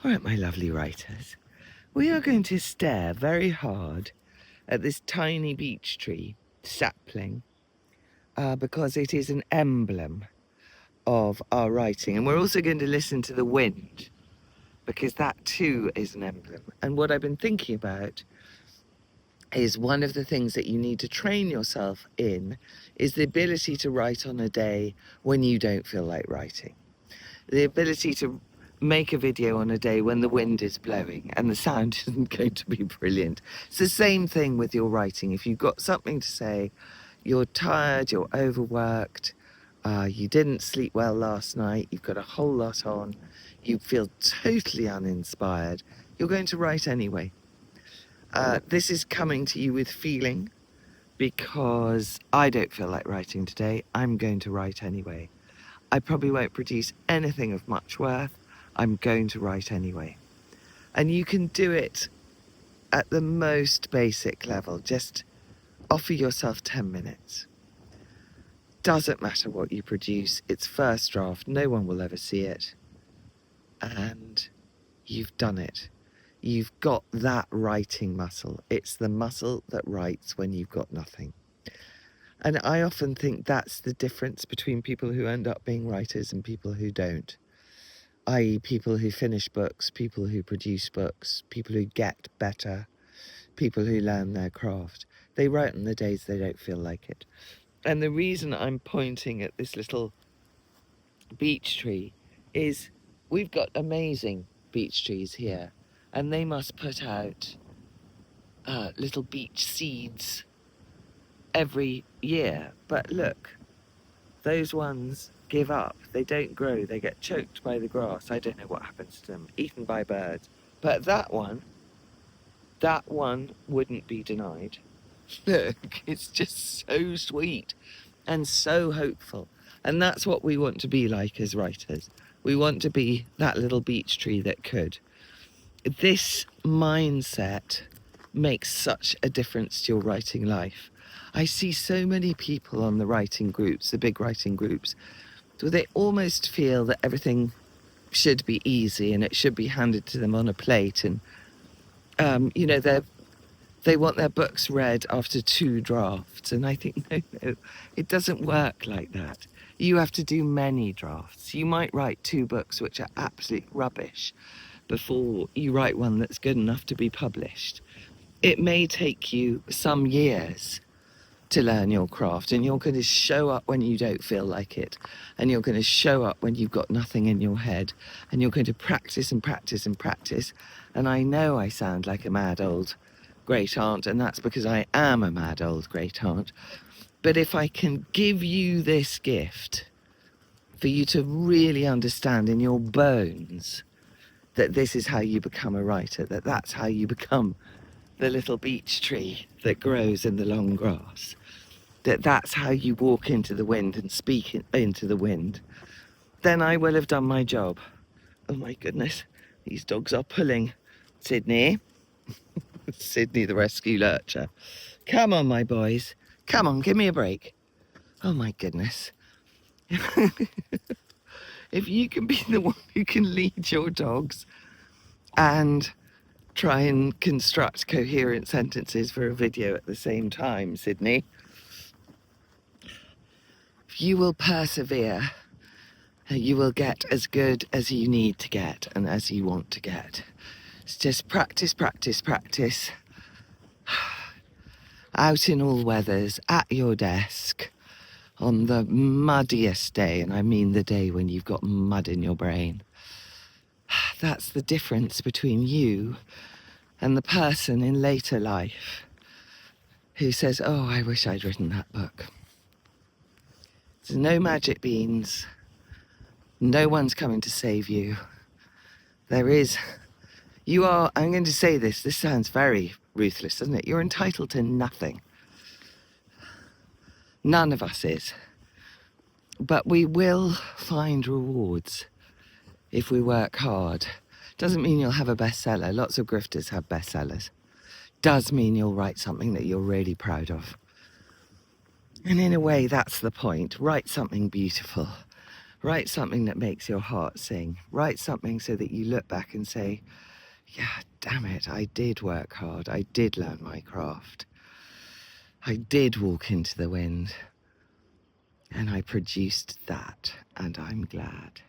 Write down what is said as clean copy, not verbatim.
All right, my lovely writers, we are going to stare very hard at this tiny beech tree sapling because it is an emblem of our writing. And we're also going to listen to the wind because that too is an emblem. And what I've been thinking about is one of the things that you need to train yourself in is the ability to write on a day when you don't feel like writing. The ability to make a video on a day when the wind is blowing and the sound isn't going to be brilliant. It's the same thing with your writing. If you've got something to say, you're tired, you're overworked, you didn't sleep well last night, you've got a whole lot on, you feel totally uninspired, you're going to write anyway. This is coming to you with feeling because I don't feel like writing today. I'm going to write anyway. I probably won't produce anything of much worth. I'm going to write anyway. And you can do it at the most basic level. Just offer yourself 10 minutes. Doesn't matter what you produce. It's first draft. No one will ever see it. And you've done it. You've got that writing muscle. It's the muscle that writes when you've got nothing. And I often think that's the difference between people who end up being writers and people who don't. I.e. people who finish books, people who produce books, people who get better, people who learn their craft. They write on the days they don't feel like it. And the reason I'm pointing at this little beech tree is we've got amazing beech trees here, and they must put out little beech seeds every year. But look, those ones give up. They don't grow. They get choked by the grass. I don't know what happens to them. Eaten by birds. But that one wouldn't be denied. Look, it's just so sweet and so hopeful. And that's what we want to be like as writers. We want to be that little beech tree that could. This mindset makes such a difference to your writing life. I see so many people on the writing groups, the big writing groups, where they almost feel that everything should be easy and it should be handed to them on a plate. And, they want their books read after 2 drafts. And I think, no, it doesn't work like that. You have to do many drafts. You might write 2 books which are absolute rubbish before you write one that's good enough to be published. It may take you some years to learn your craft, and you're going to show up when you don't feel like it, and you're going to show up when you've got nothing in your head, and you're going to practice and practice and practice. And I know I sound like a mad old great aunt, and that's because I am a mad old great aunt. But if I can give you this gift for you to really understand in your bones that this is how you become a writer, that's how you become the little beech tree that grows in the long grass, that's how you walk into the wind and speak into the wind, then I will have done my job. Oh my goodness, these dogs are pulling. Sydney, Sydney the rescue lurcher. Come on, my boys. Come on, give me a break. Oh my goodness. If you can be the one who can lead your dogs and try and construct coherent sentences for a video at the same time, Sydney, if you will persevere, you will get as good as you need to get and as you want to get. It's just practice, practice, practice. Out in all weathers, at your desk, on the muddiest day, and I mean the day when you've got mud in your brain. That's the difference between you and the person in later life who says, oh, I wish I'd written that book. There's no magic beans. No one's coming to save you. I'm going to say this sounds very ruthless, doesn't it? You're entitled to nothing. None of us is. But we will find rewards if we work hard. Doesn't mean you'll have a bestseller. Lots of grifters have bestsellers. Does mean you'll write something that you're really proud of. And in a way, that's the point. Write something beautiful. Write something that makes your heart sing. Write something so that you look back and say, yeah, damn it, I did work hard. I did learn my craft. I did walk into the wind. And I produced that, and I'm glad.